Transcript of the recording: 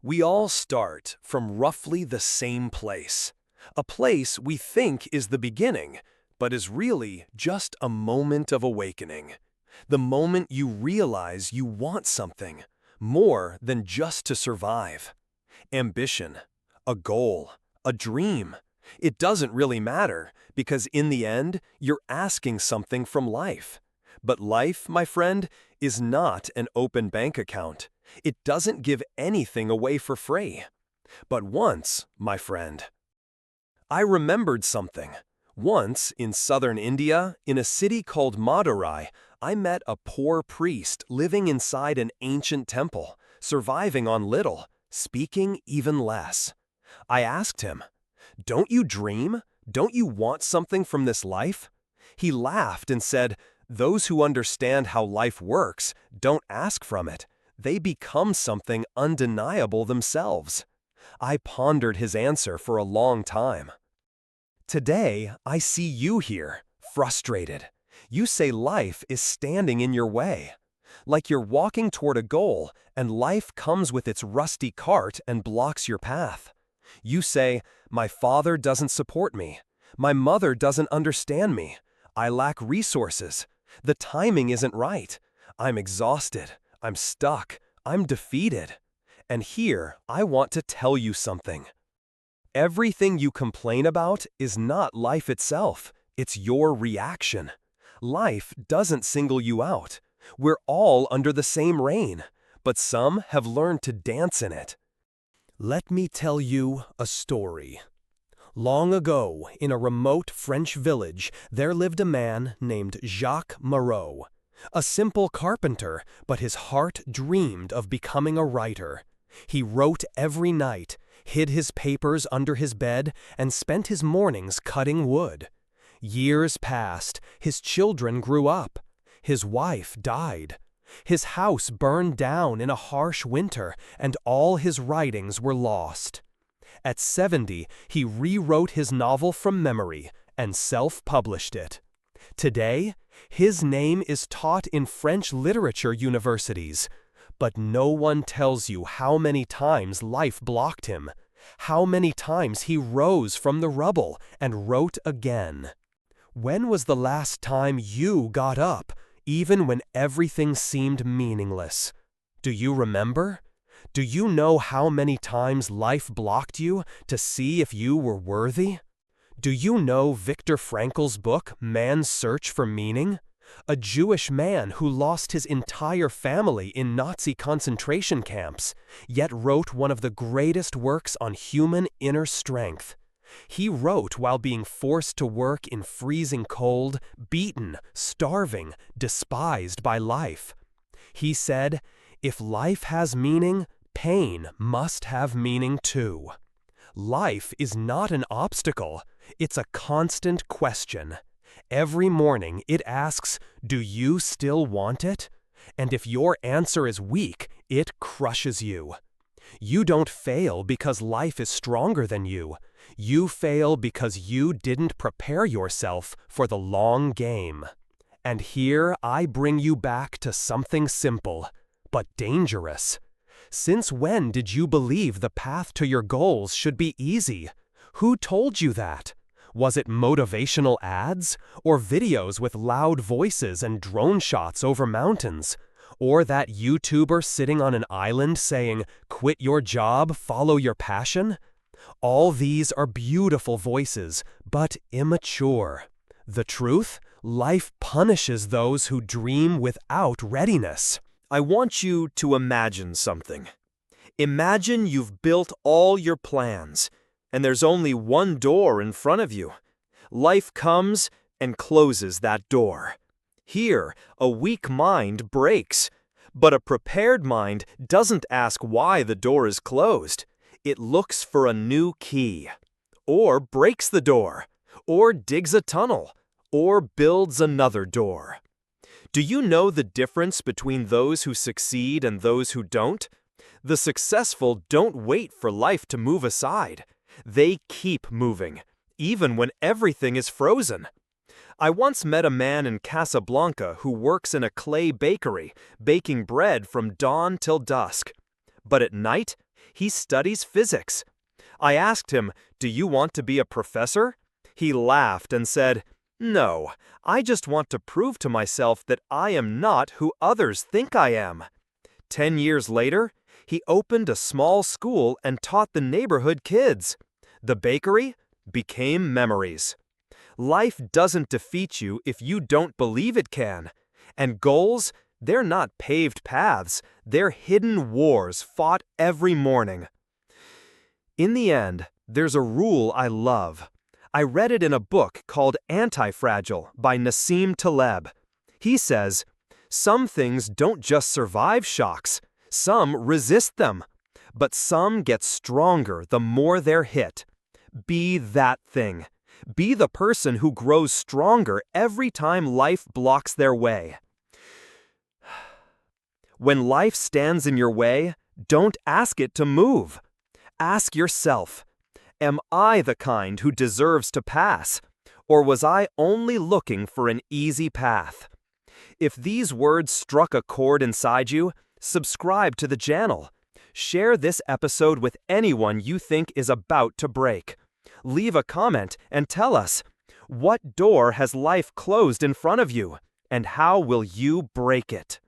We all start from roughly the same place. A place we think is the beginning, but is really just a moment of awakening. The moment you realize you want something, more than just to survive. Ambition, a goal, a dream. It doesn't really matter, because in the end, you're asking something from life. But life, my friend, is not an open bank account. It doesn't give anything away for free. But once, my friend, I remembered something. Once, in southern India, in a city called Madurai, I met a poor priest living inside an ancient temple, surviving on little, speaking even less. I asked him, "Don't you dream? Don't you want something from this life?" He laughed and said, "Those who understand how life works don't ask from it. They become something undeniable themselves." I pondered his answer for a long time. Today, I see you here, frustrated. You say life is standing in your way. Like you're walking toward a goal, and life comes with its rusty cart and blocks your path. You say, "My father doesn't support me. My mother doesn't understand me. I lack resources. The timing isn't right. I'm exhausted. I'm stuck. I'm defeated." And here, I want to tell you something. Everything you complain about is not life itself. It's your reaction. Life doesn't single you out. We're all under the same rain, but some have learned to dance in it. Let me tell you a story. Long ago, in a remote French village, there lived a man named Jacques Marot. A simple carpenter, but his heart dreamed of becoming a writer. He wrote every night, hid his papers under his bed, and spent his mornings cutting wood. Years passed, his children grew up. His wife died. His house burned down in a harsh winter, and all his writings were lost. At 70, he rewrote his novel from memory and self-published it. Today, his name is taught in French literature universities, but no one tells you how many times life blocked him, how many times he rose from the rubble and wrote again. When was the last time you got up, even when everything seemed meaningless? Do you remember? Do you know how many times life blocked you to see if you were worthy? Do you know Viktor Frankl's book, Man's Search for Meaning? A Jewish man who lost his entire family in Nazi concentration camps, yet wrote one of the greatest works on human inner strength. He wrote while being forced to work in freezing cold, beaten, starving, despised by life. He said, "If life has meaning, pain must have meaning too." Life is not an obstacle, it's a constant question. Every morning it asks, "Do you still want it?" And if your answer is weak, it crushes you. You don't fail because life is stronger than you. You fail because you didn't prepare yourself for the long game. And here I bring you back to something simple, but dangerous. Since when did you believe the path to your goals should be easy? Who told you that? Was it motivational ads? Or videos with loud voices and drone shots over mountains? Or that YouTuber sitting on an island saying, "Quit your job, follow your passion"? All these are beautiful voices, but immature. The truth? Life punishes those who dream without readiness. I want you to imagine something. Imagine you've built all your plans, and there's only one door in front of you. Life comes and closes that door. Here, a weak mind breaks, but a prepared mind doesn't ask why the door is closed. It looks for a new key, or breaks the door, or digs a tunnel, or builds another door. Do you know the difference between those who succeed and those who don't? The successful don't wait for life to move aside. They keep moving, even when everything is frozen. I once met a man in Casablanca who works in a clay bakery, baking bread from dawn till dusk. But at night, He studies physics. I asked him, "Do you want to be a professor?" He laughed and said, "No, I just want to prove to myself that I am not who others think I am." 10 years later, he opened a small school and taught the neighborhood kids. The bakery became memories. Life doesn't defeat you if you don't believe it can. And goals, they're not paved paths, they're hidden wars fought every morning. In the end, there's a rule I love. I read it in a book called Anti-Fragile by Nassim Taleb. He says, "Some things don't just survive shocks, some resist them. But some get stronger the more they're hit. Be that thing. Be the person who grows stronger every time life blocks their way." When life stands in your way, don't ask it to move. Ask yourself, am I the kind who deserves to pass? Or was I only looking for an easy path? If these words struck a chord inside you, subscribe to the channel. Share this episode with anyone you think is about to break. Leave a comment and tell us, what door has life closed in front of you, and how will you break it?